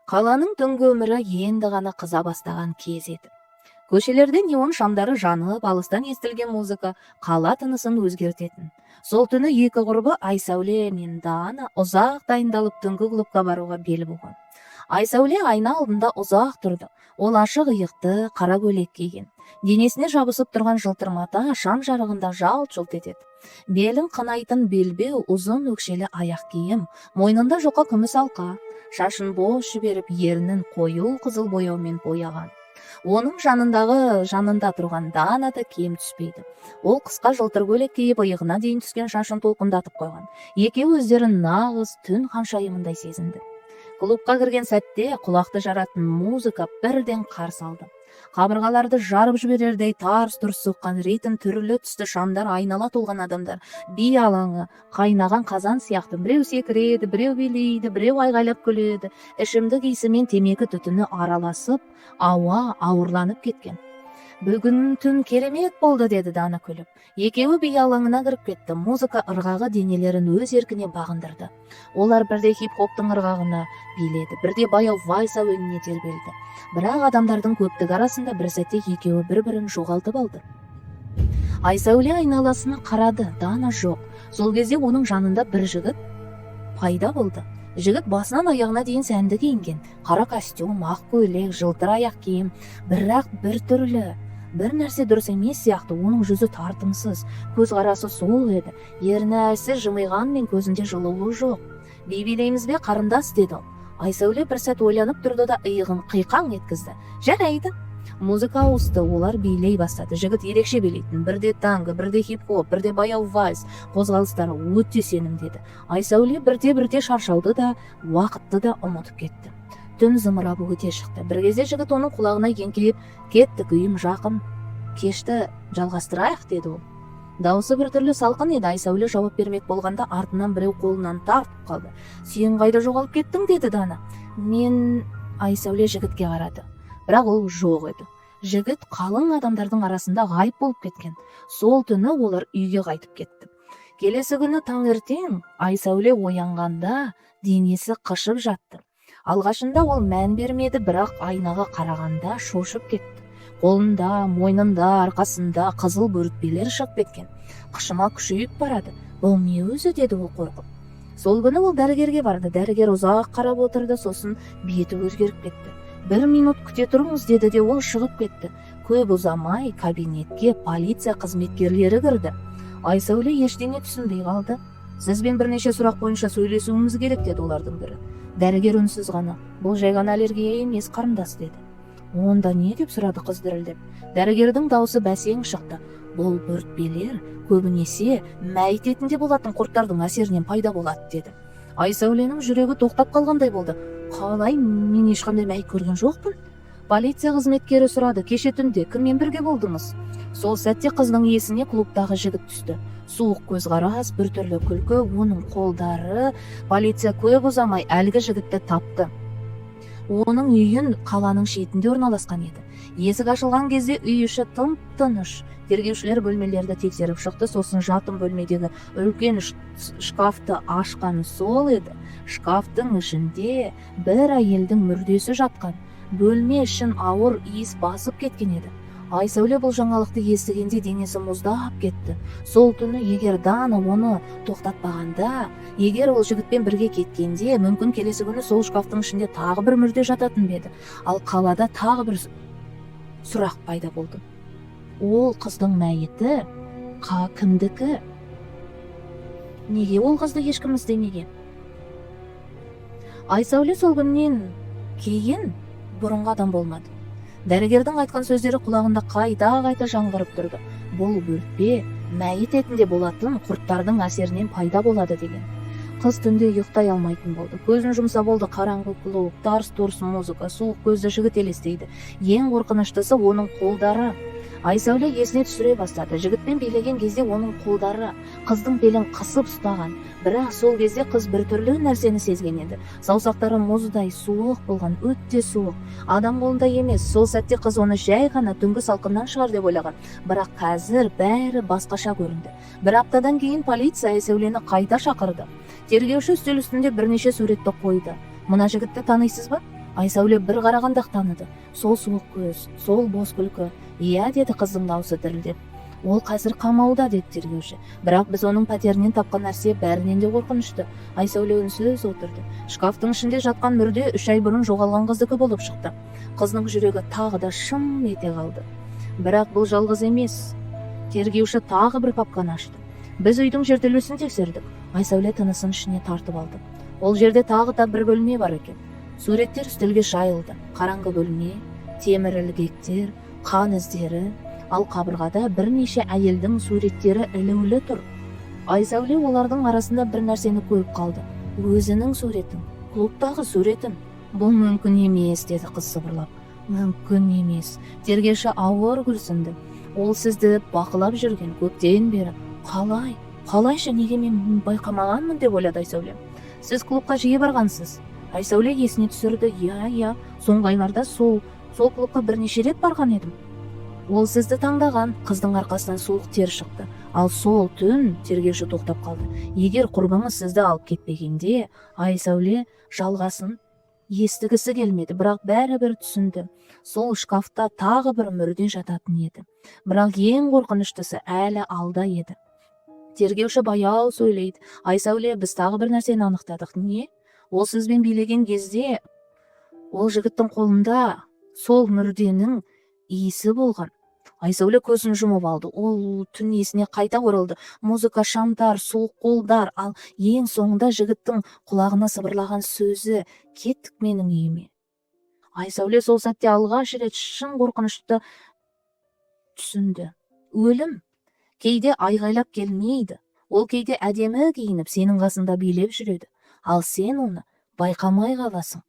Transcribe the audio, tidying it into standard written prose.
Қаланың түнгі өмірі енді ғана қыза бастаған кез еді. Көшелерде неон шамдары жанып, алыстан естілген музыка қала тынысын өзгертетін. Сол түні екі құрбы Айсәуле мен Дана ұзақ дайындалып түнгі клубқа баруға бел буған. Айсәуле айна алдында ұзақ тұрды. Ол ашық иықты, қара көйлек киген. Денесіне жабысып тұрған жылтыр мата шам жарығында жалт-жұлт етеді. Белін қынайтын белбеу, ұзын өкшелі аяқ киім, мойнында жұқа күміс алқа. Шашын бос жіберіп, ернін қою қызыл бояумен бояған. Оның жанында тұрған Дана да кем түспейді. Ол қысқа жылтыр көйлек киіп, иығына дейін түскен шашын толқындатып қойған. Екеуі өздерін нағыз түн ханшайымындай сезінді. Клубқа кірген сәтте құлақты жаратын музыка бірден қарсы алды. Қабырғаларды жарып жіберердей тарс-тұрс соққан ритм, түрлі түсті шамдар, айнала толған адамдар, би алаңы, қайнаған қазан сияқты. Біреу секіреді, біреу билейді, біреу айғайлап күледі. Ішімдік иісімен темекі түтіні араласып, ауа ауырланып кеткен. Бүгін түн керемет болды, деді Дана күліп. Екеуі би алаңына кіріп кетті. Музыка ырғағы денелерін өз еркіне бағындырды. Олар бірде хип-хоптың ырғағына биледі, бірде баяу вальс әуеніне тербелді. Бірақ адамдардың көптігі арасында бір сәтте екеуі бір-бірін жоғалтып алды. Айсәуле айналасына қарады, Дана жоқ. Сол кезде оның жанында бір жігіт пайда болды. Жігіт басынан аяғына дейін сәнді киінген, қара костюм, ақ көйлек, жылтыр аяқ киім, бірақ бір түрлі, бір нәрсе дұрыс емес сияқты. Оның жүзі тартымсыз, көзқарасы сол еді. Ерні әлсіз жымиғанмен көзінде жылуы жоқ. Би билейміз бе, қарындас, деді ол. Айсәуле бір сәт ойланып тұрды да иығын қиқаң еткізді. Жарайды. Музыка ауысты, олар билей бастады. Жігіт ерекше билейтін, бірде танго, бірде хип-хоп, бірде баяу вальс, қозғалыстары өте сенімдеді. Айсәуле бірте-бірте шаршауды да, уақытты да ұмытып кетті. Түн зымырап өте шықты. Бір кезде жігіт оның құлағына еңкейіп, кеттік, үйім жақын, кешті жалғастырайық, деді ол. Дауысы біртүрлі салқын еді. Айсәуле жауап бермек болғанда артынан біреу қолынан тартып қалды. Сен қайда жоғалып кеттің, деді Дана. Мен... Айсәуле жігітке қарады. Бірақ ол жоқ еді. Жігіт қалың адамдардың арасында ғайып болып кеткен. Сол түні олар үйге қайтып кетті. Келесі күні таңертең Айсәуле оянғанда денесі қышып жатты. Алғашында ол мән бермеді, бірақ айнаға қарағанда шошып кетті. Қолында, мойнында, арқасында қызыл бөртпелер шығып кеткен. Қышыма күшейіп барады. Бұл не өзі, деді ол қорқып. Сол күні ол дәрігерге барды. Дәрігер ұзақ қарап отырды, сосын беті өзгеріп кетті. 1 минут күте тұрыңыз, деді де ол шығып кетті. Көп ұзамай кабинетке полиция қызметкерлері кірді. Айсәуле ештеңе түсінбей қалды. Сізбен бірнеше сұрақ бойынша сөйлесуіміз керек, деді олардың бірі. Дәрігер үнсіз ғана, бұл жай ғана аллергия емес, қарындас, деді. Онда не, деп сұрады қыз дірілдеп. Дәрігердің дауысы бәсең шықты. Бұл бөртпелер көбінесе мәйіт етінде болатын құрттардың әсерінен пайда болады, деді. Айсәуленің жүрегі тоқтап қалғандай болды. Қалай, мен ешқандай мәйіт көрген жоқпын. Полиция қызметкері сұрады, кеше түнде кіммен бірге болдыңыз? Сол сәтте қыздың есіне клубтағы жігіт түсті. Суық көзқарас, біртүрлі күлкі, оның қолдары. Полиция көп ұзамай әлгі жігітті тапты. Оның үйін қаланың шетінде орналасқан еді. Есік ашылған кезде үй іші тым-тыныш. Тергеушілер бөлмелерді тексеріп шықты, сосын жатын бөлмедегі үлкен шкафты ашқаны сол еді. Шкафтың ішінде бір әйелдің мүрдесі жатқан. Бөлме ішін ауыр иіс басып кеткен еді. Айсәуле бұл жаңалықты естігенде денесі мұздап кетті. Сол түні егер Дана оны тоқтатпағанда, егер ол жігітпен бірге кеткенде, мүмкін келесі күні сол шкафтың ішінде тағы бір мүрде жататын беді. Ал қалада тағы бір сұрақ пайда болды. Ол қыздың мәйіті кімдікі? Неге ол қызды ешкім іздемеген? Айсәуле сол күннен кейін бұрынғы адам болмады. Дәрігердің айтқан сөздері құлағында қайта-қайта жаңғырып тұрды. Бұл бөртпе мәйіт етінде болатын құрттардың әсерінен пайда болады деген. Қыз түнде ұйықтай алмайтын болды. Көзін жұмса болды, қараңғы клуб, тарс-тұрс музыка, суық көзді жігіт елестейді. Ең қорқыныштысы оның қолдары. Айсәуле есіне түсіре бастады. Жігітпен билеген кезде оның қолдары қыздың белін қысып ұстаған. Бірақ сол кезде қыз біртүрлі нәрсені сезген еді. Саусақтары мұздай суық болған, өте суық. Адам қолында емес. Сол сәтте қыз оны жай ғана түнгі салқыннан шығар деп ойлаған. Бірақ қазір бәрі басқаша көрінді. Бір аптадан кейін полиция Айсәулені қайта шақырды. Тергеуші үстел үстінде бірнеше суретті қойды. Мына жігітті танисыз ба? Айсәуле бір қарағанда таныды. Сол суық көз, сол бос күлкі. Иә, деді қыздың даусы дірілдеп. Ол қазір қамауда, деді тергеуші. Бірақ біз оның пәтерінен тапқан нәрсе бәрінен де қорқынышты. Айсәуле үнсіз отырды. Шкафтың ішінде жатқан мүрде 3 ай бұрын жоғалған қыздікі болып шықты. Қыздың жүрегі тағы да шым ете қалды. Бірақ бұл жалғыз емес. Тергеуші тағы бір папканы ашты. Біз үйдің жертөлесін тексердік. Айсәуле тынысын ішіне тартып алды. Ол жерде тағы да бір бөлме бар екен. Суреттер үстелге жайылды. Қараңғы бөлме, темір ілгектер, қан іздері, ал қабырғада бірнеше әйелдің суреттері ілулі тұр. Айсәуле олардың арасында бір нәрсені көріп қалды. Өзінің суретін, клубтағы суретін. Бұл мүмкін емес, деді қыз сыбырлап. Мүмкін емес. Тергеуші ауыр күрсінді. Ол сізді бақылап жүрген көптен бері. Қалайша, неге мен байқамағанмын, деп ойлады Айсәуле. Сіз клубқа жиі барғансыз? Айсәуле есіне түсірді. Иә, соңғы айларда сол клубқа бірнеше рет барған едім. Ол сізді таңдаған. Қыздың арқасынан суық тер шықты. Ал сол түн, тергеуші тоқтап қалды. Егер құрбыңыз сізді алып кетпегенде, Айсәуле жалғасын естігісі келмеді, бірақ бәрібір түсінді. Сол шкафта тағы бір мүрде жататын еді. Бірақ ең қорқыныштысы әлі алда еді. Тергеуші баяу сөйлейді. Айсәуле, біз тағы бір нәрсені анықтадық. Не? Ол сізбен билеген кезде ол жігіттің қолында сол мүрденің иісі болған. Айсәуле көзін жұмып алды. Ол түн есіне қайта оралды. Музыка, шамдар, суық қолдар, ал ең соңында жігіттің құлағына сыбырлаған сөзі: кеттік менің үйіме. Айсәуле сол сәтте алғаш рет шын қорқынышты түсінді. Өлім кейде айғайлап келмейді. Ол кейде әдемі киініп сенің қасында билеп жүреді. Ал сен оны байқамай қаласың.